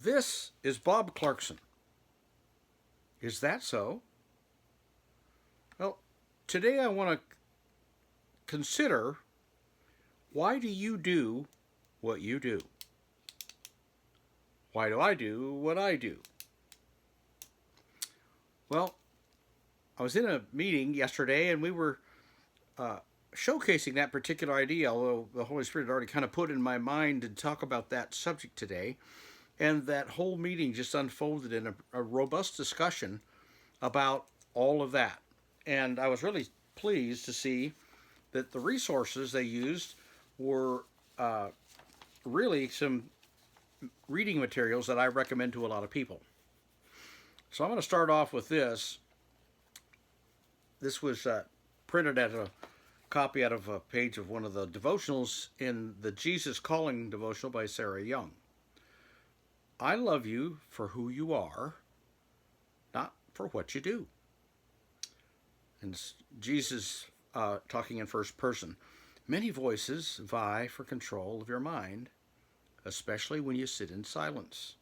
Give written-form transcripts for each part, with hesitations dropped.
This is Bob Clarkson. Is that so? Well, today I want to consider, why do you do what you do? Why do I do what I do? Well, I was in a meeting yesterday and we were uh, showcasing that particular idea, although the Holy Spirit had already kind of put in my mind to talk about that subject today. And that whole meeting just unfolded in a robust discussion about all of that. And I was really pleased to see that the resources they used were really some reading materials that I recommend to a lot of people. So I'm going to start off with this. This was printed at a copy out of a page of one of the devotionals in the Jesus Calling devotional by Sarah Young. I love you for who you are, not for what you do. And Jesus talking in first person. Many voices vie for control of your mind, especially when you sit in silence.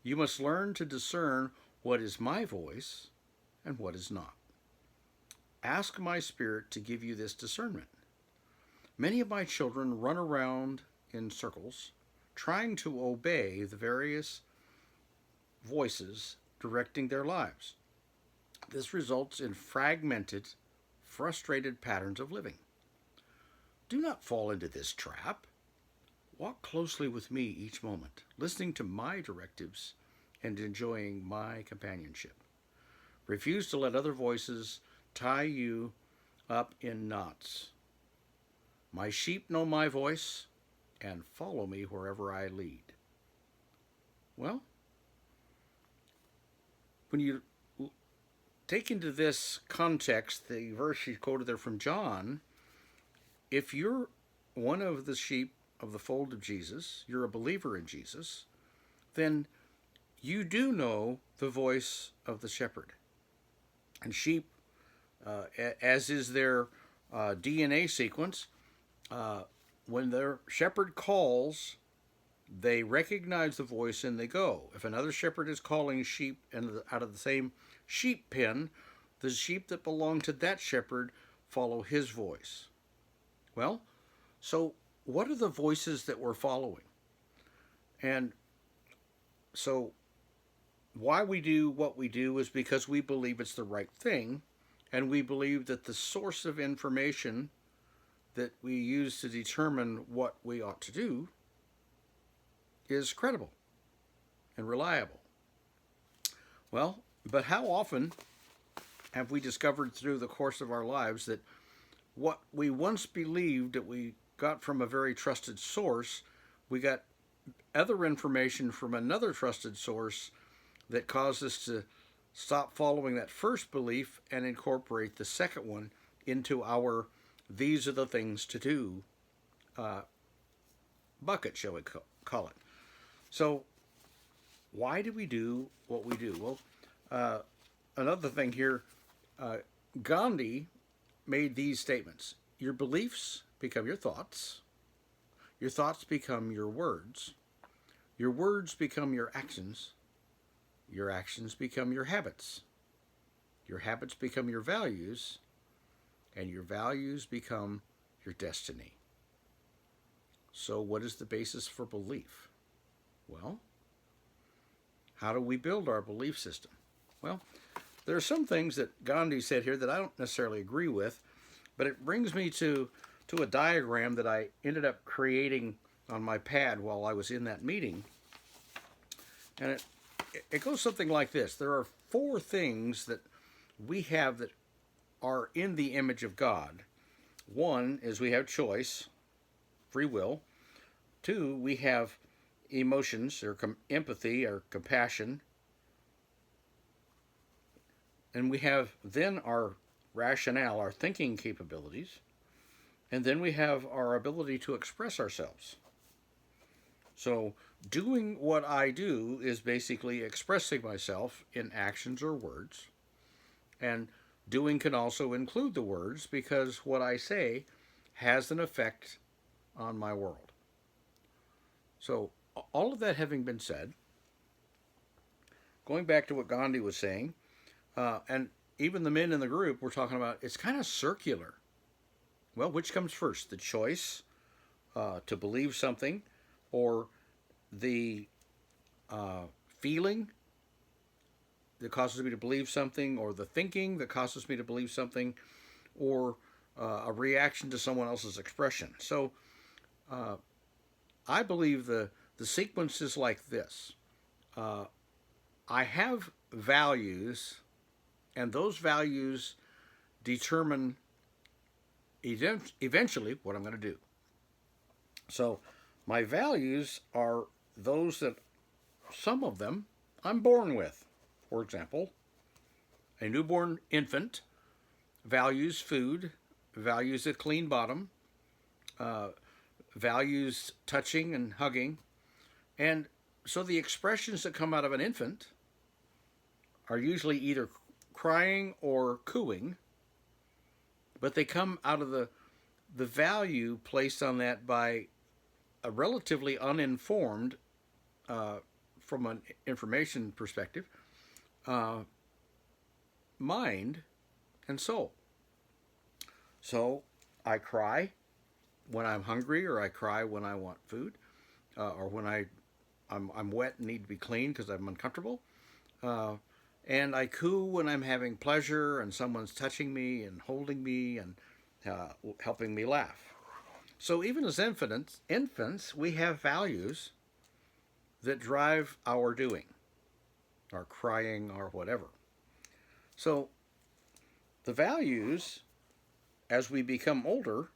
You must learn to discern what is my voice and what is not. Ask my Spirit to give you this discernment. Many of my children run around in circles, trying to obey the various voices directing their lives. This results in fragmented, frustrated patterns of living. Do not fall into this trap. Walk closely with me each moment, listening to my directives and enjoying my companionship. Refuse to let other voices tie you up in knots. My sheep know my voice and follow me wherever I lead. Well, when you take into this context the verse she quoted there from John, if you're one of the sheep of the fold of Jesus, you're a believer in Jesus, then you do know the voice of the shepherd. And sheep, as is their DNA sequence, when their shepherd calls, they recognize the voice and they go. If another shepherd is calling sheep out of the same sheep pen, the sheep that belong to that shepherd follow his voice. Well, so what are the voices that we're following? And so why we do what we do is because we believe it's the right thing, and we believe that the source of information that we use to determine what we ought to do is credible and reliable. Well, but how often have we discovered through the course of our lives that what we once believed that we got from a very trusted source, we got other information from another trusted source that caused us to stop following that first belief and incorporate the second one into our these are the things to do bucket, shall we call it. So why do we do what we do? Well, another thing here, Gandhi made these statements. Your beliefs become your thoughts become your words become your actions become your habits become your values, and your values become your destiny. So what is the basis for belief? Well, how do we build our belief system? Well, there are some things that Gandhi said here that I don't necessarily agree with, but it brings me to a diagram that I ended up creating on my pad while I was in that meeting. And it goes something like this. There are 4 things that we have that are in the image of God. 1 is we have choice, free will. 2, we have emotions or empathy or compassion. And we have then our rationale, our thinking capabilities. And then we have our ability to express ourselves. So doing what I do is basically expressing myself in actions or words. And doing can also include the words, because what I say has an effect on my world. So all of that having been said, going back to what Gandhi was saying, and even the men in the group were talking about, it's kind of circular. Well, which comes first, the choice to believe something, or the feeling that causes me to believe something, or the thinking that causes me to believe something, or a reaction to someone else's expression? So I believe the sequence is like this. I have values, and those values determine eventually what I'm going to do. So my values are those that, some of them, I'm born with. For example, a newborn infant values food, values a clean bottom, values touching and hugging. And so the expressions that come out of an infant are usually either crying or cooing, but they come out of the value placed on that by a relatively uninformed, from an information perspective, mind and soul. So I cry when I'm hungry, or I cry when I want food, or when I'm wet and need to be clean because I'm uncomfortable. And I coo when I'm having pleasure and someone's touching me and holding me and helping me laugh. So even as infants, we have values that drive our doing, our crying, or whatever. So the values, as we become older,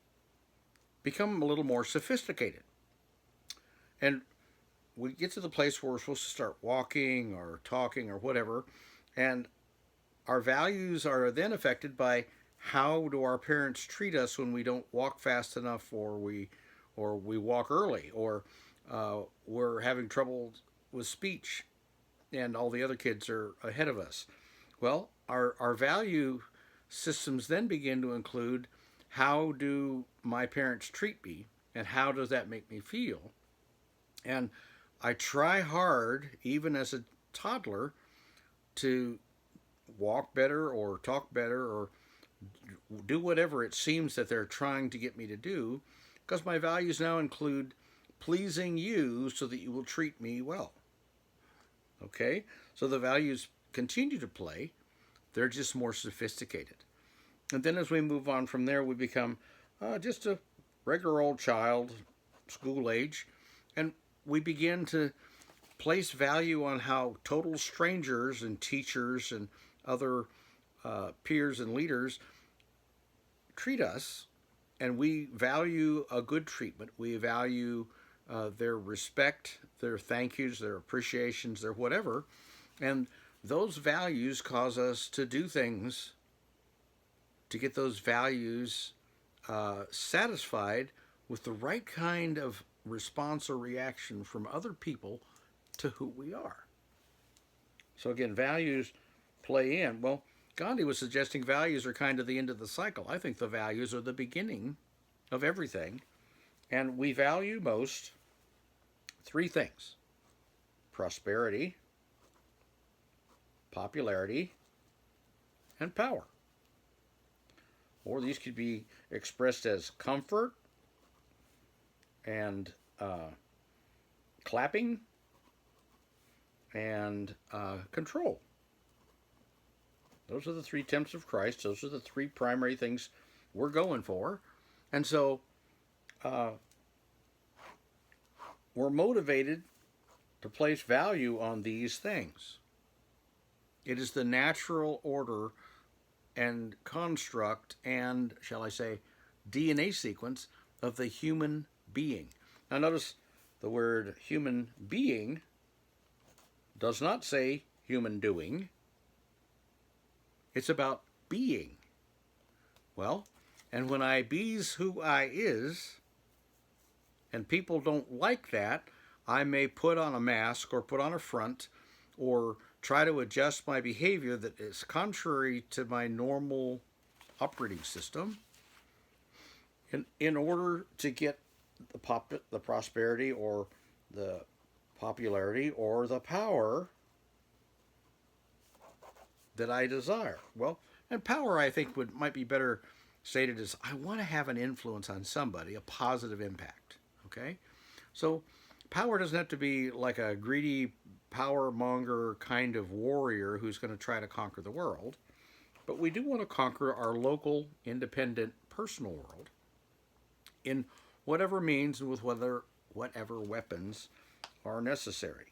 become a little more sophisticated. And we get to the place where we're supposed to start walking or talking or whatever, and our values are then affected by how do our parents treat us when we don't walk fast enough, or we walk early, or we're having trouble with speech and all the other kids are ahead of us. Well, our value systems then begin to include, how do my parents treat me and how does that make me feel? And I try hard, even as a toddler, to walk better or talk better or do whatever it seems that they're trying to get me to do, because my values now include pleasing you so that you will treat me well. Okay? So the values continue to play, they're just more sophisticated. And then as we move on from there, we become just a regular old child, school age, and we begin to place value on how total strangers and teachers and other peers and leaders treat us, and we value a good treatment. We value their respect, their thank yous, their appreciations, their whatever, and those values cause us to do things to get those values satisfied with the right kind of response or reaction from other people to who we are. So again, values play in. Well, Gandhi was suggesting values are kind of the end of the cycle. I think the values are the beginning of everything. And we value most three things: prosperity, popularity, and power. Or these could be expressed as comfort and clapping and control. Those are the three tenets of Christ. Those are the three primary things we're going for. And so we're motivated to place value on these things. It is the natural order and construct and, shall I say, DNA sequence of the human being. Now notice the word human being does not say human doing. It's about being. Well, and when I be's who I is, and people don't like that, I may put on a mask or put on a front or try to adjust my behavior that is contrary to my normal operating system in order to get the prosperity or the popularity or the power that I desire. Well, and power, I think, might be better stated as I want to have an influence on somebody, a positive impact. Okay? So power doesn't have to be like a greedy power monger kind of warrior who's going to try to conquer the world, but we do want to conquer our local, independent, personal world in whatever means and with whatever weapons are necessary.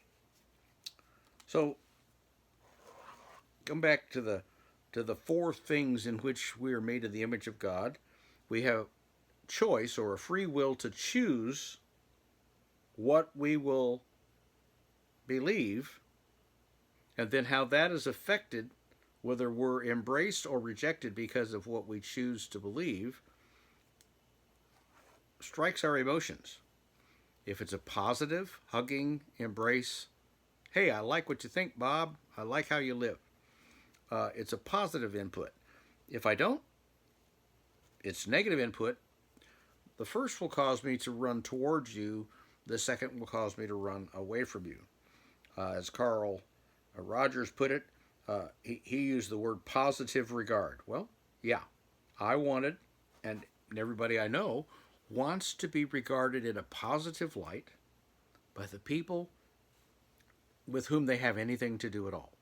So, come back to the four things in which we are made in the image of God. We have choice or a free will to choose what we will believe, and then how that is affected, whether we're embraced or rejected because of what we choose to believe, strikes our emotions. If it's a positive, hugging, embrace, hey, I like what you think, Bob. I like how you live. It's a positive input. If I don't, it's negative input. The first will cause me to run towards you. The second will cause me to run away from you. As Carl Rogers put it, he used the word positive regard. Well, yeah, I wanted, and everybody I know wants to be regarded in a positive light by the people with whom they have anything to do at all.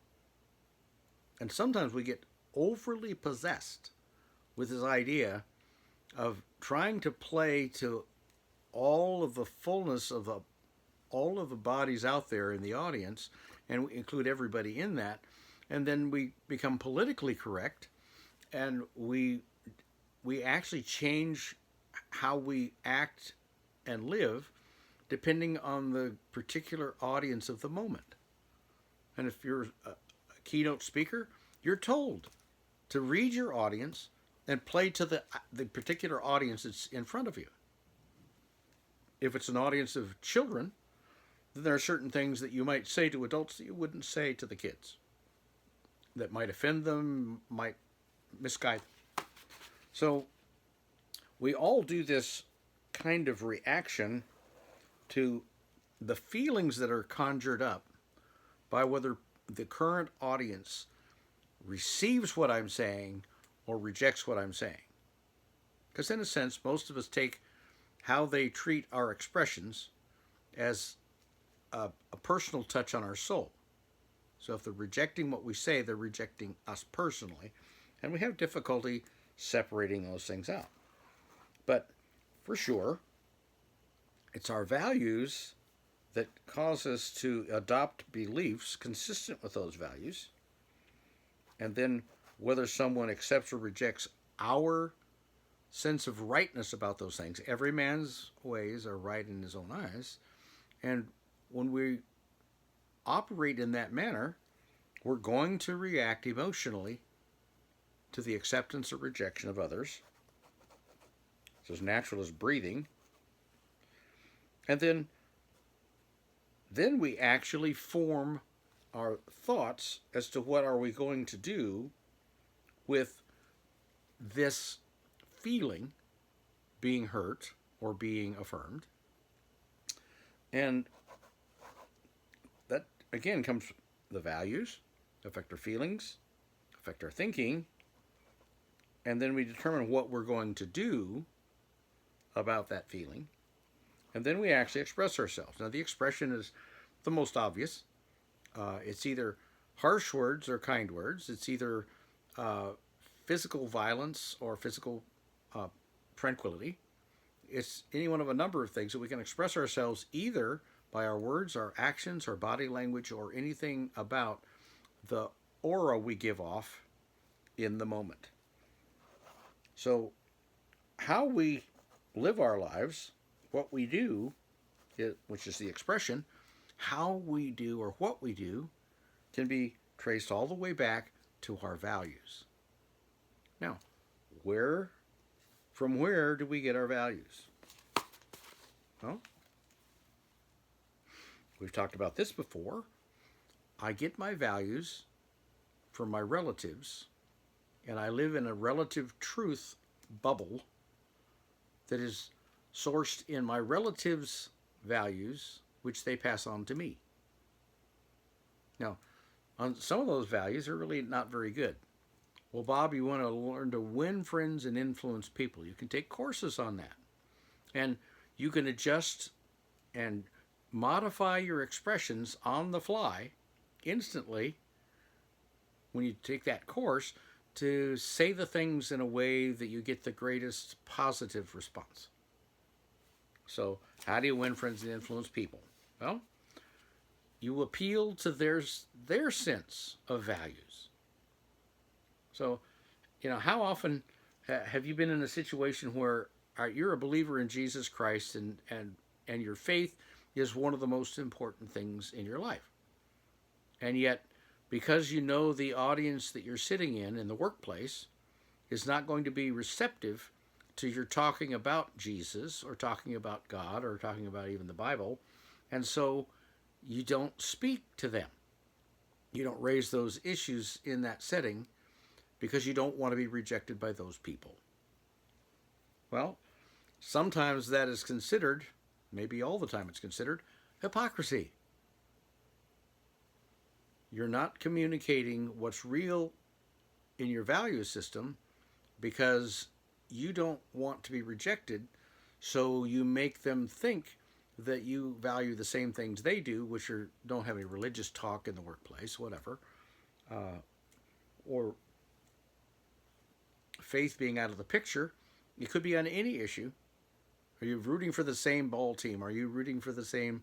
And sometimes we get overly possessed with this idea of trying to play to all of the fullness of all of the bodies out there in the audience, and we include everybody in that, and then we become politically correct, and we actually change how we act and live depending on the particular audience of the moment. And if you're a keynote speaker, you're told to read your audience and play to the particular audience that's in front of you. If it's an audience of children, then there are certain things that you might say to adults that you wouldn't say to the kids, that might offend them, might misguide them. So we all do this kind of reaction to the feelings that are conjured up by whether the current audience receives what I'm saying or rejects what I'm saying. Because in a sense, most of us take how they treat our expressions as a personal touch on our soul. So if they're rejecting what we say, they're rejecting us personally. And we have difficulty separating those things out. But for sure, it's our values that cause us to adopt beliefs consistent with those values. And then whether someone accepts or rejects our sense of rightness about those things. Every man's ways are right in his own eyes. And when we operate in that manner, we're going to react emotionally to the acceptance or rejection of others. It's as natural as breathing. And then we actually form our thoughts as to what are we going to do with this feeling being hurt or being affirmed. And that, again, comes from the values, affect our feelings, affect our thinking, and then we determine what we're going to do about that feeling. And then we actually express ourselves. Now, the expression is the most obvious. It's either harsh words or kind words. It's either physical violence or physical tranquility. It's any one of a number of things that we can express ourselves either by our words, our actions, our body language, or anything about the aura we give off in the moment. So how we live our lives, what we do, which is the expression, how we do or what we do can be traced all the way back to our values. Now, from where do we get our values? Well, we've talked about this before. I get my values from my relatives, and I live in a relative truth bubble that is sourced in my relatives' values, which they pass on to me. Now, on some of those values are really not very good. Well, Bob, you want to learn to win friends and influence people. You can take courses on that. And you can adjust and modify your expressions on the fly instantly when you take that course to say the things in a way that you get the greatest positive response. So, how do you win friends and influence people? Well, you appeal to their sense of values. So, how often have you been in a situation where you're a believer in Jesus Christ and your faith is one of the most important things in your life? And yet, because you know the audience that you're sitting in the workplace is not going to be receptive to your talking about Jesus or talking about God or talking about even the Bible, and so you don't speak to them. You don't raise those issues in that setting because you don't want to be rejected by those people. Well, sometimes that is considered, maybe all the time it's considered, hypocrisy. You're not communicating what's real in your value system because you don't want to be rejected, so you make them think that you value the same things they do, which don't have any religious talk in the workplace, whatever, or faith being out of the picture. It could be on any issue. Are you rooting for the same ball team? Are you rooting for the same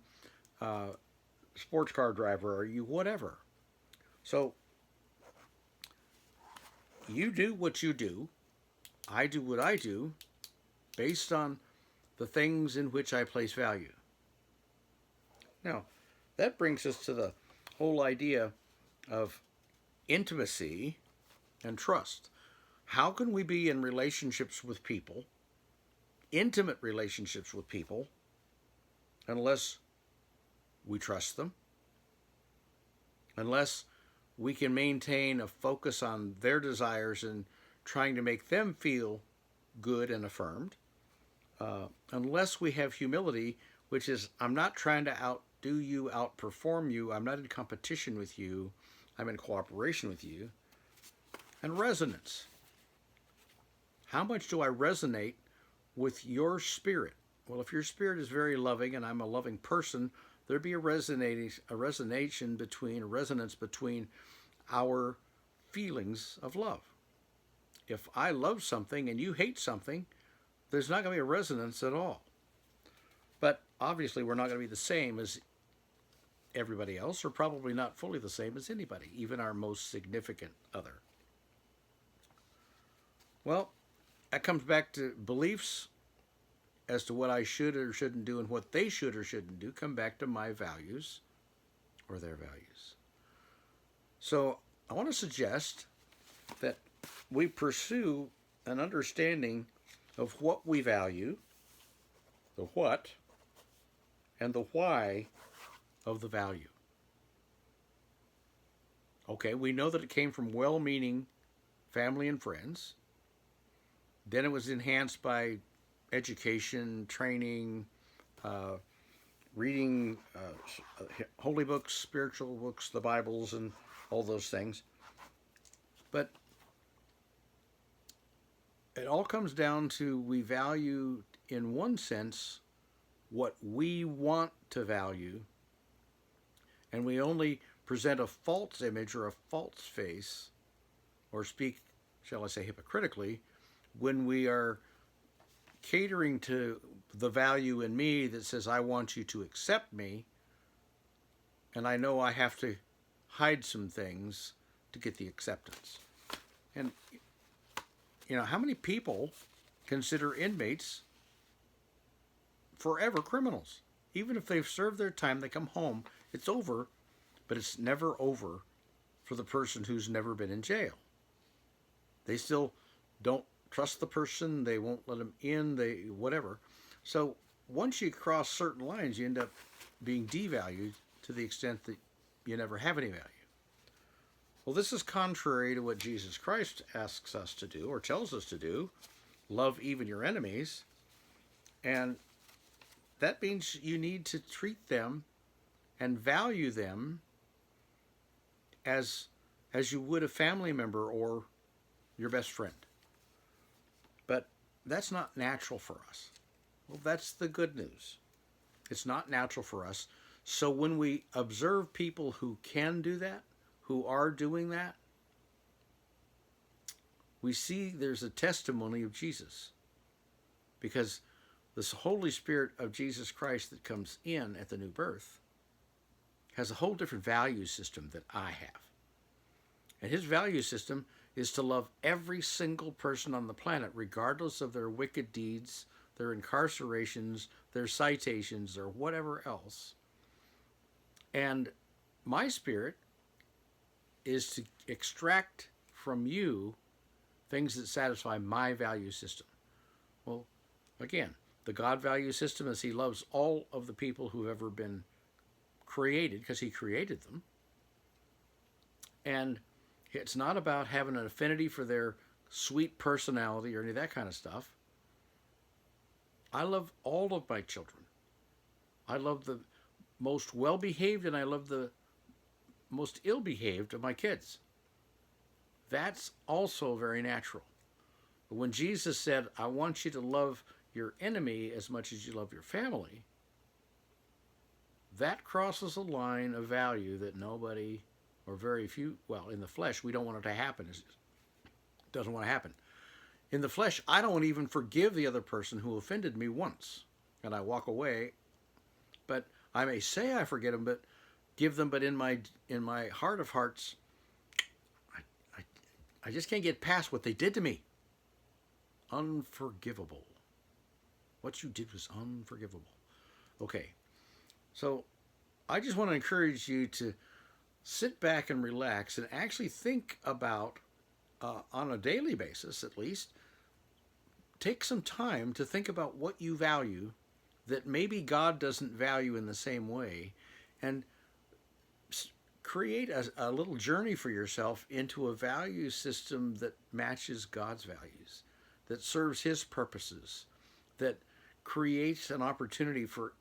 sports car driver? Are you whatever? So you do what you do. I do what I do based on the things in which I place value. Now, that brings us to the whole idea of intimacy and trust. How can we be in relationships with people, intimate relationships with people, unless we trust them, unless we can maintain a focus on their desires and trying to make them feel good and affirmed, unless we have humility, which is, I'm not trying to outdo you, outperform you, I'm not in competition with you, I'm in cooperation with you, and resonance. How much do I resonate with your spirit? Well, if your spirit is very loving and I'm a loving person, there'd be a resonance between our feelings of love. If I love something and you hate something, there's not going to be a resonance at all. But obviously we're not going to be the same as everybody else, or probably not fully the same as anybody, even our most significant other. Well, that comes back to beliefs as to what I should or shouldn't do, and what they should or shouldn't do come back to my values or their values. So I want to suggest that we pursue an understanding of what we value, the what, and the why of the value. Okay, we know that it came from well-meaning family and friends. Then it was enhanced by education, training, reading holy books, spiritual books, the Bibles, and all those things. But it all comes down to, we value, in one sense, what we want to value, and we only present a false image or a false face, or speak, shall I say, hypocritically, when we are catering to the value in me that says, I want you to accept me, and I know I have to hide some things to get the acceptance. And, how many people consider inmates forever criminals? Even if they've served their time, they come home, it's over, but it's never over for the person who's never been in jail. They still don't trust the person, they won't let them in, whatever. So once you cross certain lines, you end up being devalued to the extent that you never have any value. Well, this is contrary to what Jesus Christ asks us to do, or tells us to do. Love even your enemies. And that means you need to treat them and value them as you would a family member or your best friend. But that's not natural for us. Well, that's the good news. It's not natural for us. So when we observe people who can do that, who are doing that, we see there's a testimony of Jesus. Because this Holy Spirit of Jesus Christ that comes in at the new birth has a whole different value system that I have. And his value system is to love every single person on the planet, regardless of their wicked deeds, their incarcerations, their citations, or whatever else. And my spirit is to extract from you things that satisfy my value system. Well, again, the God value system is he loves all of the people who've ever been created because he created them. And it's not about having an affinity for their sweet personality or any of that kind of stuff. I love all of my children. I love the most well-behaved and I love the most ill-behaved of my kids. That's also very natural. But when Jesus said, I want you to love your enemy as much as you love your family, that crosses a line of value that nobody or very few, well, in the flesh, we don't want it to happen. It doesn't want to happen. In the flesh, I don't even forgive the other person who offended me once, and I walk away. But I may say I forget them, but give them. But in my heart of hearts, I just can't get past what they did to me. Unforgivable. What you did was unforgivable. Okay, so I just want to encourage you to sit back and relax and actually think about, on a daily basis at least, take some time to think about what you value that maybe God doesn't value in the same way, and create a little journey for yourself into a value system that matches God's values, that serves his purposes, that creates an opportunity for,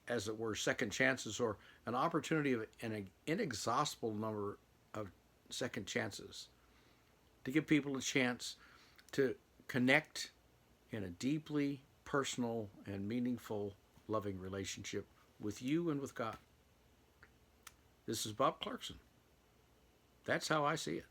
as it were, second chances, or an opportunity of an inexhaustible number of second chances to give people a chance to connect in a deeply personal and meaningful, loving relationship with you and with God. This is Bob Clarkson. That's how I see it.